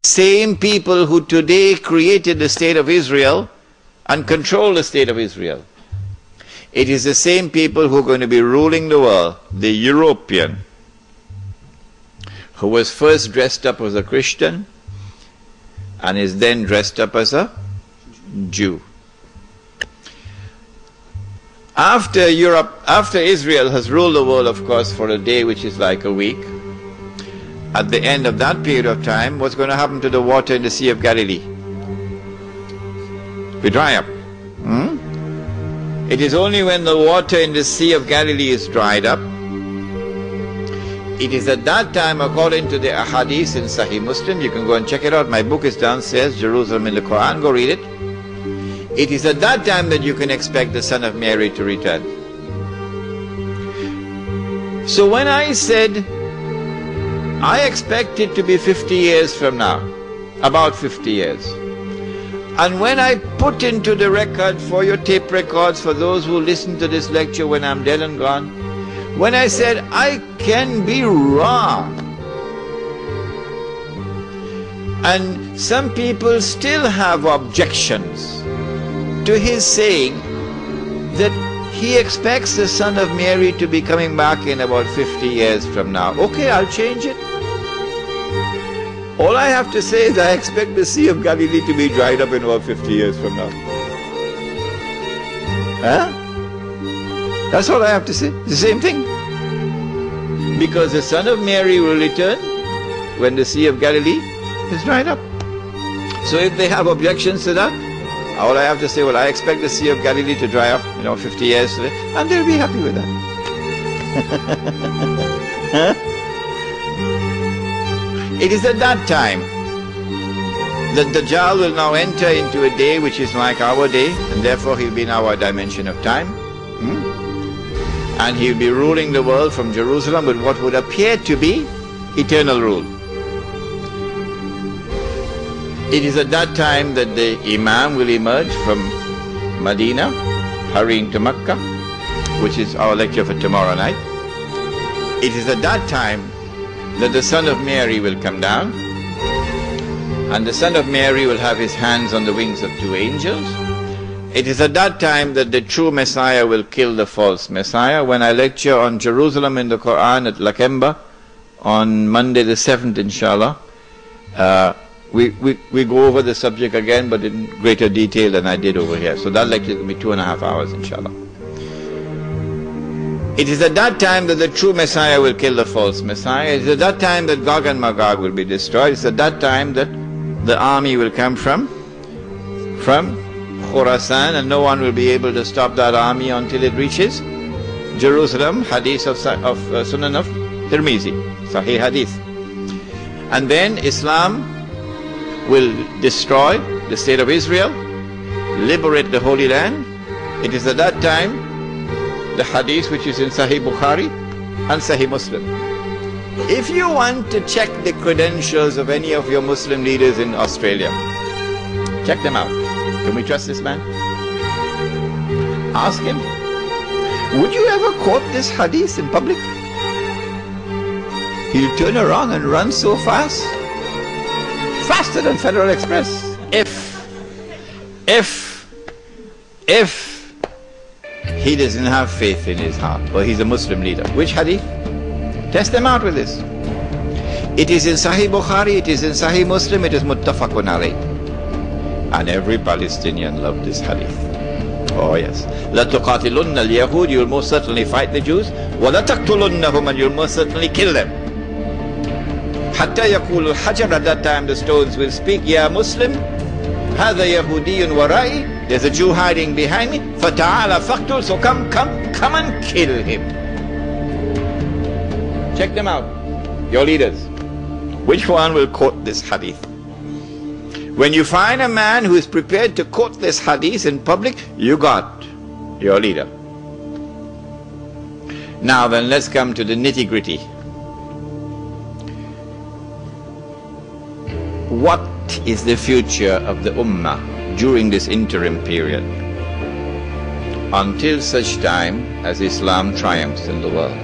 Same people who today created the state of Israel and control the state of Israel. It is the same people who are going to be ruling the world. The European, who was first dressed up as a Christian and is then dressed up as a Jew. After Israel has ruled the world, of course, for a day which is like a week, at the end of that period of time, what's going to happen to the water in the Sea of Galilee? We dry up. It is only when the water in the Sea of Galilee is dried up, it is at that time, according to the ahadith in Sahih Muslim, you can go and check it out, my book is downstairs, Jerusalem in the Quran, go read it. It is at that time that you can expect the Son of Mary to return. So when I said, I expect it to be 50 years from now, about 50 years. And when I put into the record for your tape records, for those who listen to this lecture when I'm dead and gone, when I said, I can be wrong. And some people still have objections to his saying that he expects the Son of Mary to be coming back in about 50 years from now. Okay, I'll change it. All I have to say is I expect the Sea of Galilee to be dried up in about 50 years from now. Huh? That's all I have to say. The same thing. Because the Son of Mary will return when the Sea of Galilee is dried up. So if they have objections to that, all I have to say, well, I expect the Sea of Galilee to dry up, 50 years today, and they'll be happy with that. Huh? It is at that time that Dajjal will now enter into a day which is like our day, and therefore he'll be in our dimension of time. And he'll be ruling the world from Jerusalem with what would appear to be eternal rule. It is at that time that the Imam will emerge from Medina, hurrying to Mecca, which is our lecture for tomorrow night. It is at that time that the Son of Mary will come down, and the Son of Mary will have his hands on the wings of two angels. It is at that time that the true Messiah will kill the false Messiah. When I lecture on Jerusalem in the Quran at Lakemba on Monday the 7th, inshallah, we go over the subject again, but in greater detail than I did over here. So that lecture will be 2.5 hours, inshallah. It is at that time that the true Messiah will kill the false Messiah. It is at that time that Gog and Magog will be destroyed. It is at that time that the army will come from Khurasan, and no one will be able to stop that army until it reaches Jerusalem. Hadith of Sunan of Tirmizi, Sahih Hadith. And then Islam will destroy the state of Israel, liberate the Holy Land. It is at that time the hadith which is in Sahih Bukhari and Sahih Muslim. If you want to check the credentials of any of your Muslim leaders in Australia, check them out. Can we trust this man? Ask him, would you ever quote this hadith in public? He'll turn around and run so fast, faster than Federal Express. If he doesn't have faith in his heart, or he's a Muslim leader. Which hadith? Test them out with this. It is in Sahih Bukhari, it is in Sahih Muslim, it is muttafaqun alayh. And every Palestinian loved this hadith. Oh yes. La tuqatilunna al-Yahud, you'll most certainly fight the Jews. Wa la taqtulunnahum, and you'll most certainly kill them. Hatta yaqulu al-hajar, at that time the stones will speak, Ya Muslim, hadha Yahudiyyun warai, there's a Jew hiding behind me. Fata'ala faqtul, so come and kill him. Check them out, your leaders. Which one will quote this hadith? When you find a man who is prepared to quote this hadith in public, you got your leader. Now then, let's come to the nitty-gritty. What is the future of the Ummah during this interim period, until such time as Islam triumphs in the world?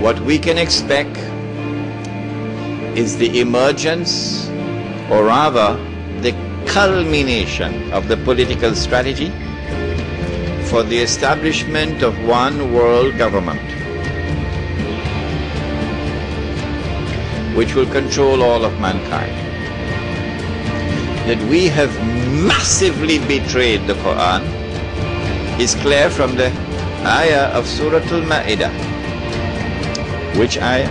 What we can expect is the emergence, or rather the culmination of the political strategy for the establishment of one world government which will control all of mankind. That we have massively betrayed the Quran is clear from the ayah of Surah Al-Ma'idah. Which ayah?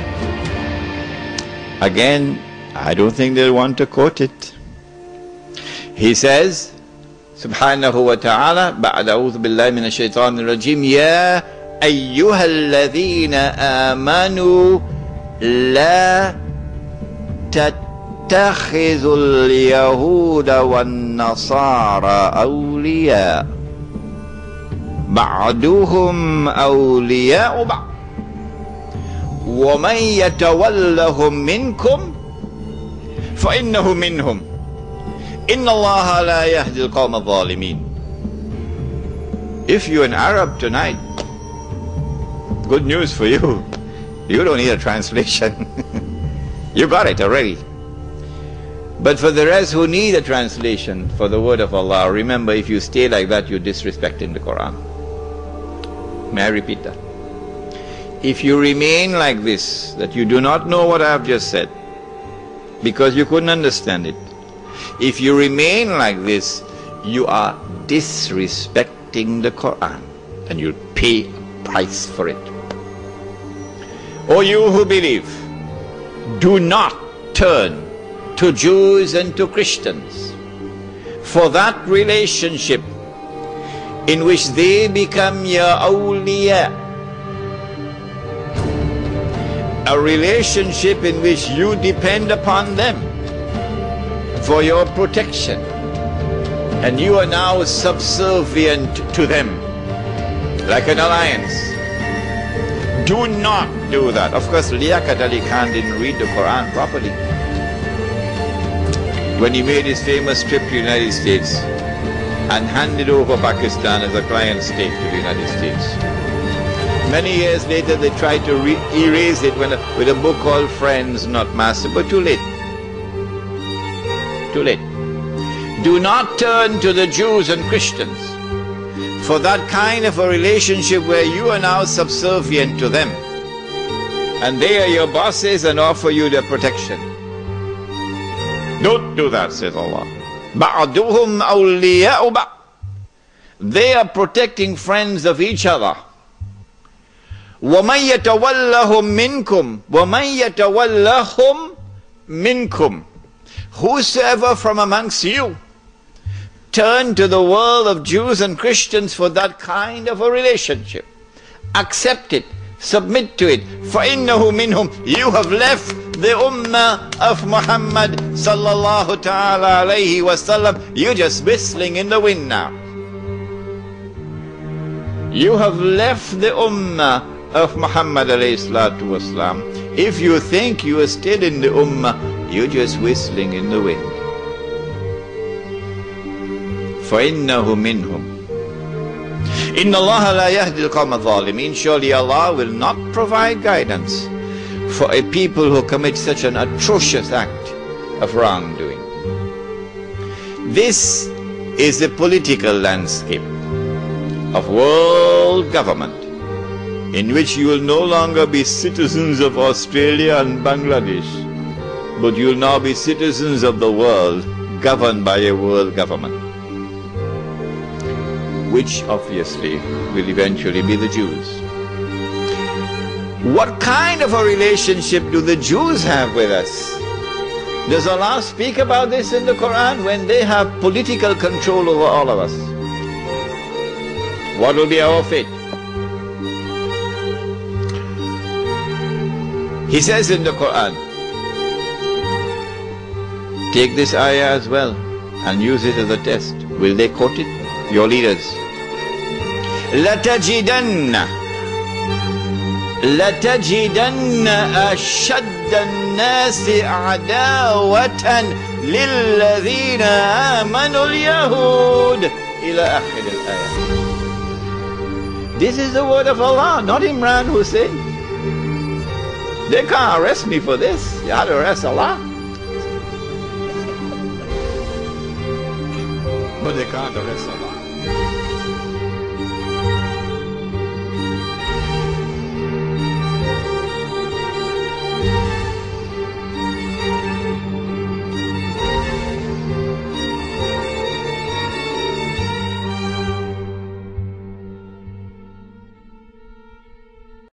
Again, I don't think they'll want to quote it. He says, Subhanahu wa ta'ala, بعد أعوذ بالله من الشيطان الرجيم يا أيها الذين آمنوا لا تتخذوا اليهود والنصارى أولياء بعضهم أولياء بعض ومن يتولهم منكم فإنه منهم إن الله لا يهدي القوم الظالمين. If you're an Arab tonight, good news for you. You don't need a translation. You got it already. But for the rest who need a translation for the word of Allah, remember, if you stay like that, you're disrespecting the Quran. May I repeat that? If you remain like this, that you do not know what I have just said, because you couldn't understand it, if you remain like this, you are disrespecting the Quran, and you'll pay a price for it. O you who believe, do not turn to Jews and to Christians for that relationship in which they become your awliya, a relationship in which you depend upon them for your protection, and you are now subservient to them like an alliance. Do not do that. Of course, Liaquat Ali Khan didn't read the Quran properly when he made his famous trip to the United States and handed over Pakistan as a client state to the United States. Many years later, they tried to erase it with a book called Friends, Not Master, but too late. Too late. Do not turn to the Jews and Christians for that kind of a relationship where you are now subservient to them, and they are your bosses and offer you their protection. Don't do that, says Allah. بَعْضُهُمْ أَوْلِيَاءُ بَعْضٍ. They are protecting friends of each other. وَمَنْ يَتَوَلَّهُمْ مِنْكُمْ وَمَنْ يَتَوَلَّهُمْ مِنْكُمْ. Whosoever from amongst you turn to the world of Jews and Christians for that kind of a relationship, accept it, submit to it, فَإِنَّهُ مِنْهُمْ. You have left the ummah of Muhammad sallallahu ta'ala alayhi wa sallam. You're just whistling in the wind now. You have left the ummah of Muhammad alayhi salatu wasalam. If you think you are still in the ummah, you're just whistling in the wind. فَإِنَّهُ مِنْهُمْ إِنَّ اللَّهَ لَا يَهْدِي الْقَوْمَ الظَّالِمِينَ. Surely Allah will not provide guidance for a people who commit such an atrocious act of wrongdoing. This is the political landscape of world government, in which you will no longer be citizens of Australia and Bangladesh, but you will now be citizens of the world, governed by a world government, which obviously will eventually be the Jews. What kind of a relationship do the Jews have with us? Does Allah speak about this in the Quran, when they have political control over all of us? What will be our fate? He says in the Quran, take this ayah as well and use it as a test. Will they quote it? Your leaders. لَتَجِدَنَّ أَشَدَّ النَّاسِ عَدَاوَةً لِلَّذِينَ آمَنُوا الْيَهُودِ إلى آخر الآية. This is the word of Allah, not Imran Hosein. They can't arrest me for this. You had to arrest Allah. But they can't arrest Allah.